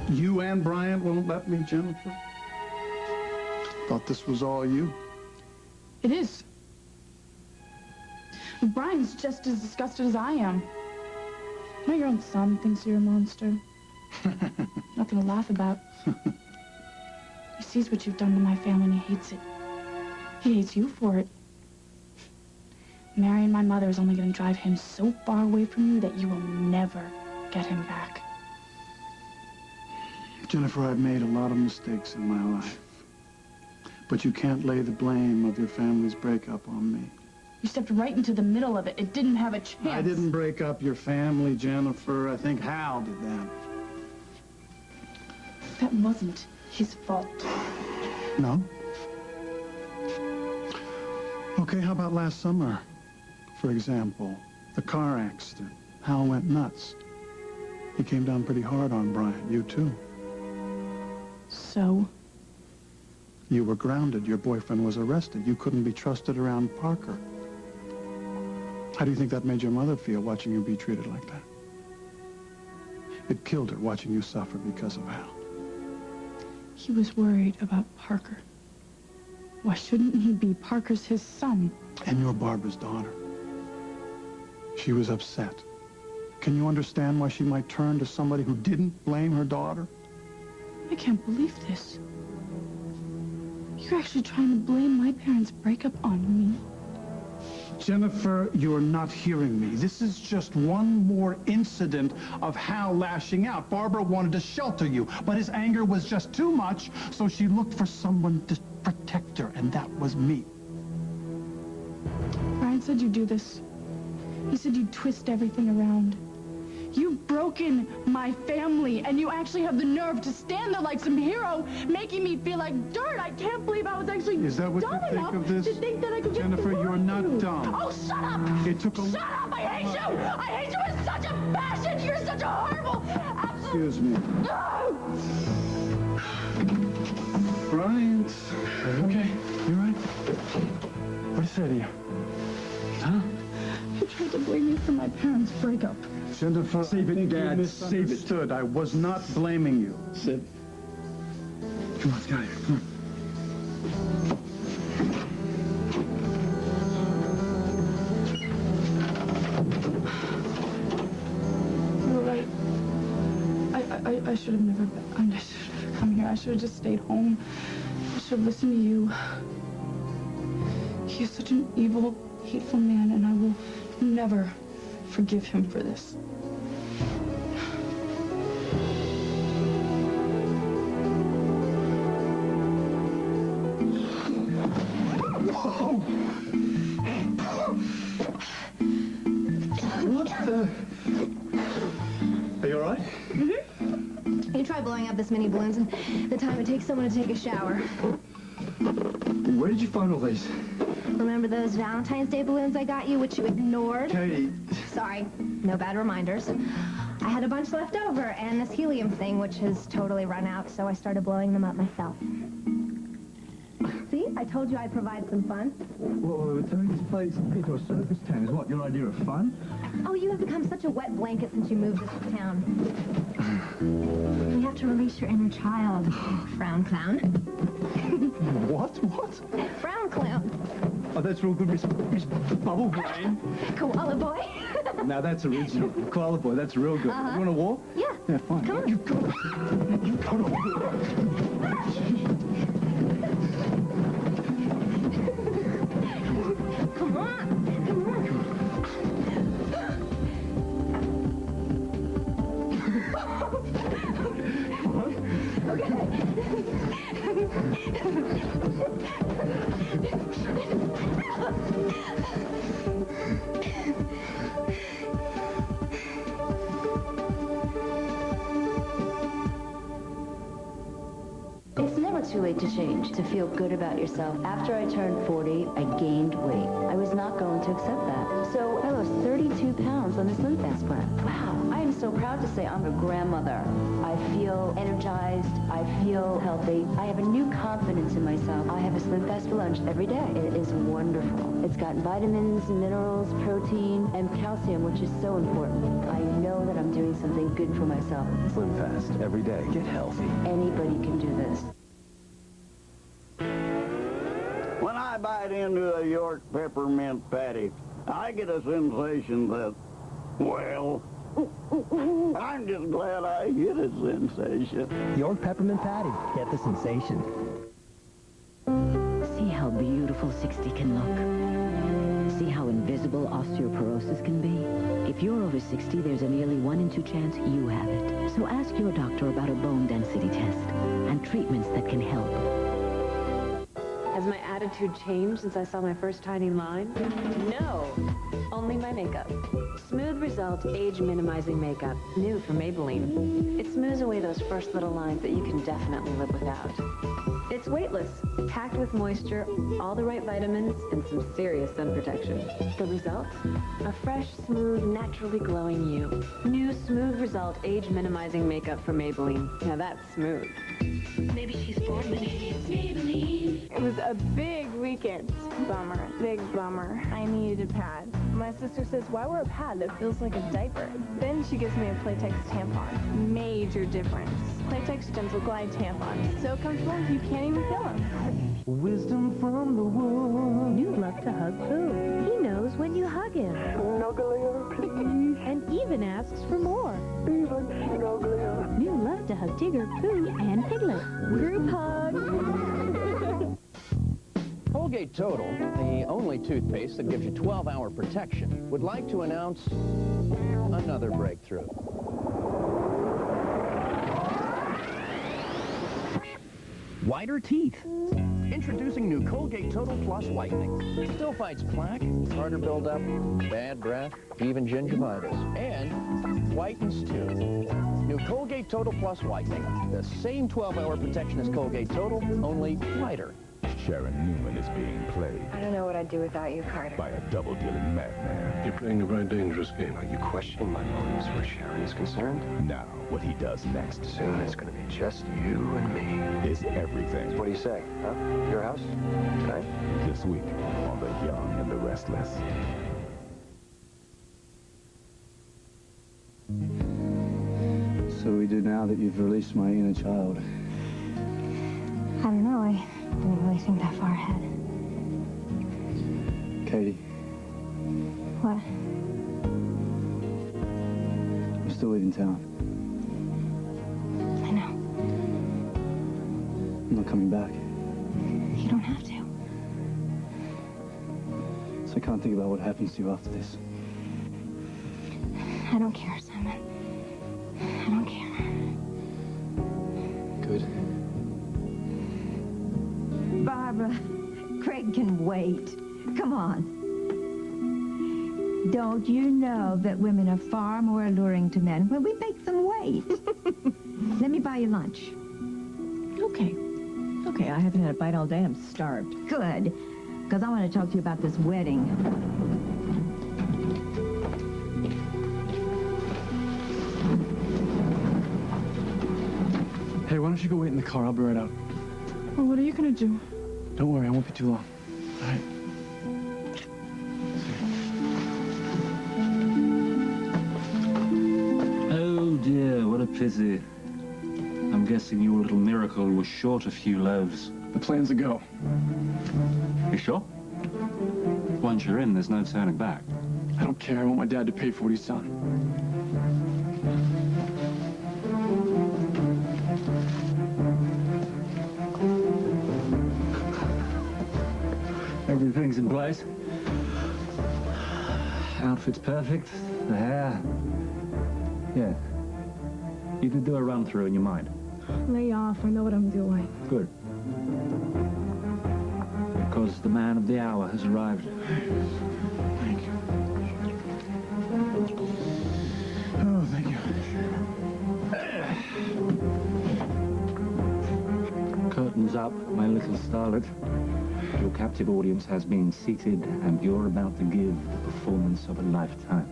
You and Bryant won't let me, Jennifer? Thought this was all you. It is. Brian's just as disgusted as I am. Now your own son thinks you're a monster. Nothing to laugh about. He sees what you've done to my family and he hates it. He hates you for it. Marrying my mother is only going to drive him so far away from you that you will never get him back. Jennifer, I've made a lot of mistakes in my life. But you can't lay the blame of your family's breakup on me. You stepped right into the middle of it. It didn't have a chance. I didn't break up your family, Jennifer. I think Hal did that. That wasn't his fault. No? Okay, how about last summer? For example, the car accident. Hal went nuts. He came down pretty hard on Bryant. You too. So? You were grounded. Your boyfriend was arrested. You couldn't be trusted around Parker. How do you think that made your mother feel, watching you be treated like that? It killed her, watching you suffer because of Hal. He was worried about Parker. Why shouldn't he be? Parker's his son. And you're Barbara's daughter. She was upset. Can you understand why she might turn to somebody who didn't blame her daughter? I can't believe this. You're actually trying to blame my parents' breakup on me. Jennifer, you're not hearing me. This is just one more incident of Hal lashing out. Barbara wanted to shelter you, but his anger was just too much, so she looked for someone to protect her, and that was me. Brian said you'd do this. He said you'd twist everything around. You've broken my family, and you actually have the nerve to stand there like some hero, making me feel like dirt. I can't believe I was actually Is that what you think of this? To think that I could Jennifer, you're not dumb. Oh, shut up! It took a... Shut up! I hate you! I hate you with such a passion! You're such a horrible... Excuse me. Bryant. Are you okay? You all right? What did he say to you? Huh? He tried to blame me for my parents' breakup. Jennifer, Save it, Dad. Save it. Misunderstood. I was not blaming you. Sid. Come on, let's get out of here. Come on. You're right. I should have never come here. I should have just stayed home. I should have listened to you. He is such an evil, hateful man, and I will never forgive him for this. Whoa! What the... Are you all right? Mm-hmm. You try blowing up this many balloons and the time it takes someone to take a shower. Where did you find all these? Remember those Valentine's Day balloons I got you, which you ignored? Katie. Sorry, no bad reminders. I had a bunch left over, and this helium thing, which has totally run out, so I started blowing them up myself. See? I told you I'd provide some fun. Well, turning this place into a circus tent is what, your idea of fun? Oh, you have become such a wet blanket since you moved this to town. You have to release your inner child, frown clown. What? What? Frown clown. Oh, that's real good, Miss Bubble Brain. Koala boy. Now that's original. Koala Boy, that's real good. Uh-huh. You want to walk? Yeah. Yeah, fine. Come on. You go. You go. Come on. Come on. It's never too late to change, to feel good about yourself. After I turned 40, I gained weight. I was not going to accept that. So I lost 32 pounds on this SlimFast plan. Wow, I am so proud to say I'm a grandmother. I feel energized. I feel healthy. I have a new confidence in myself. I have a SlimFast for lunch every day. It is wonderful. It's got vitamins, minerals, protein, and calcium, which is so important. I know that I'm doing something good for myself. SlimFast every day. Get healthy. Anybody can do this. When I bite into a York peppermint patty, I get a sensation that, well, I'm just glad I get a sensation. York peppermint patty. Get the sensation. See how beautiful 60 can look. See how invisible osteoporosis can be. If you're over 60, there's a nearly 1 in 2 chance you have it. So ask your doctor about a bone density test and treatments that can help. Has my attitude changed since I saw my first tiny line? No, only my makeup. Smooth Result Age Minimizing Makeup, new from Maybelline. It smooths away those first little lines that you can definitely live without. It's weightless, packed with moisture, all the right vitamins, and some serious sun protection. The result? A fresh, smooth, naturally glowing you. New Smooth Result Age Minimizing Makeup from Maybelline. Now that's smooth. Maybe she's born with Maybelline. It was a big weekend. Bummer. Big bummer. I needed a pad. My sister says, why wear a pad that feels like a diaper? Then she gives me a Playtex tampon. Major difference. Playtex Gentle Glide tampons. So comfortable, you can't even feel them. Wisdom from the woods. You love to hug Pooh. He knows when you hug him. Snugglier, please. And even asks for more. Even snugglier. You love to hug Tigger, Pooh, and Piglet. Group hug. Colgate Total, the only toothpaste that gives you 12-hour protection, would like to announce another breakthrough. Whiter teeth. Introducing new Colgate Total Plus Whitening. Still fights plaque, tartar buildup, bad breath, even gingivitis. And whitens too. New Colgate Total Plus Whitening. The same 12-hour protection as Colgate Total, only whiter. Sharon Newman is being played I don't know what I'd do without you, Carter. by a double-dealing madman. You're playing a very dangerous game. Are you questioning my motives where Sharon is concerned? Now, what he does next Soon it's going to be just you and me. is everything. What do you say, huh? Your house? Tonight? This week on The Young and the Restless. So what do we do now that you've released my inner child? I don't know, I didn't really think that far ahead. Katie, What? I'm still leaving town. I know. I'm not coming back. You don't have to. So I can't think about what happens to you after this. I don't care, Simon. I don't care. Good. Barbara, Craig can wait. Come on. Don't you know that women are far more alluring to men when we make them wait? Let me buy you lunch. Okay. Okay, I haven't had a bite all day. I'm starved. Good, because I want to talk to you about this wedding. Hey, why don't you go wait in the car? I'll be right out. Well, what are you going to do? Don't worry, I won't be too long. All right. Oh dear, what a pity. I'm guessing your little miracle was short a few loaves. The plan's a go. You sure? Once you're in, there's no turning back. I don't care. I want my dad to pay for what he's done. place. Outfit's perfect. The hair. Yeah. You could do a run-through in your mind. Lay off. I know what I'm doing. Good. Because the man of the hour has arrived. Thank you. Oh, thank you. Curtains up, my little starlet. Your captive audience has been seated, and you're about to give the performance of a lifetime.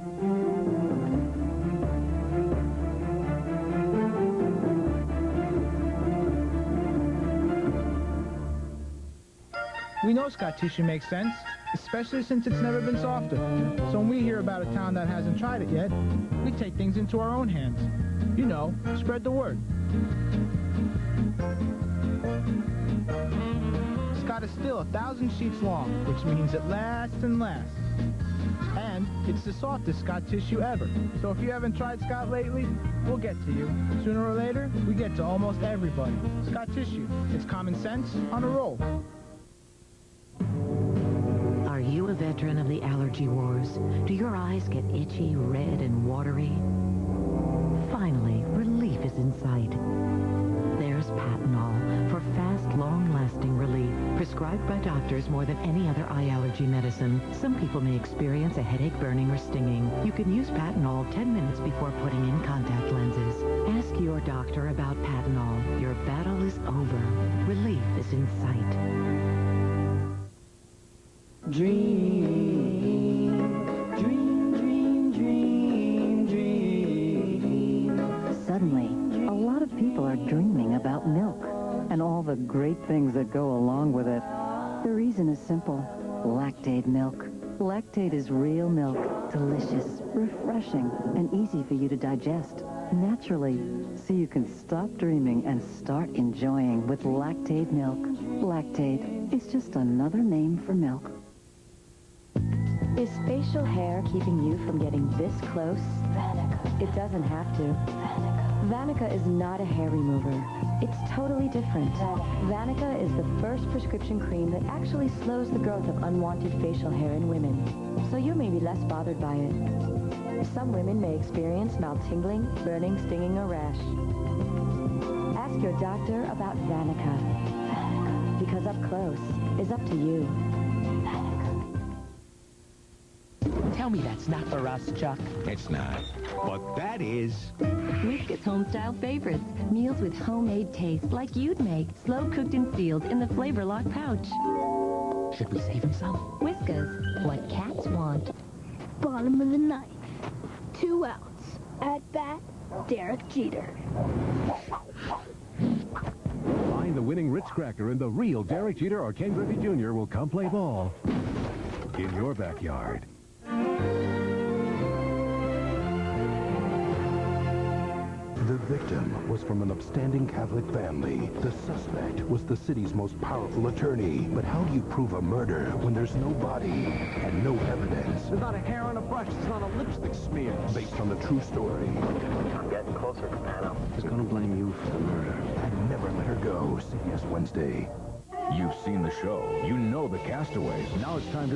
We know scar tissue makes sense, especially since it's never been softer. So when we hear about a town that hasn't tried it yet, we take things into our own hands. You know, spread the word. Scott is still 1,000 sheets long, which means it lasts and lasts. And it's the softest Scott tissue ever. So if you haven't tried Scott lately, we'll get to you. Sooner or later, we get to almost everybody. Scott tissue. It's common sense on a roll. Are you a veteran of the allergy wars? Do your eyes get itchy, red, and watery? Finally, relief is in sight. There's Patanol for fast, long-lasting relief, prescribed by doctors more than any other eye allergy medicine. Some people may experience a headache, burning, or stinging. You can use Patanol 10 minutes before putting in contact lenses. Ask your doctor about Patanol. Your battle is over. Relief is in sight. Dream, dream, dream, dream, dream. Suddenly, a lot of people are dreaming about milk and all the great things that go along with it. The reason is simple. Lactate milk. Lactate is real milk, delicious, refreshing, and easy for you to digest naturally, so you can stop dreaming and start enjoying with Lactate milk. Lactate is just another name for milk. Is facial hair keeping you from getting this close? Vanica. It doesn't have to. Vanica is not a hair remover. It's totally different. Vanica is the first prescription cream that actually slows the growth of unwanted facial hair in women. So you may be less bothered by it. Some women may experience mild tingling, burning, stinging, or rash. Ask your doctor about Vanica. Because up close is up to you. Tell me that's not for us, Chuck. It's not. But that is... Whiskas Homestyle Favorites. Meals with homemade taste like you'd make. Slow cooked and sealed in the Flavor Lock pouch. Should we save him some? Whiskas. What cats want. Bottom of the ninth. 2 outs. At bat, Derek Jeter. Find the winning Ritz cracker and the real Derek Jeter or Ken Griffey Jr. will come play ball in your backyard. The victim was from an upstanding Catholic family. The suspect was the city's most powerful attorney. But how do you prove a murder when there's no body and no evidence? There's not a hair on a brush. There's not a lipstick smear. Based on the true story. I'm getting closer, Capano. He's gonna blame you for the murder. And never let her go. CBS Wednesday. You've seen the show. You know the castaways. Now it's time to meet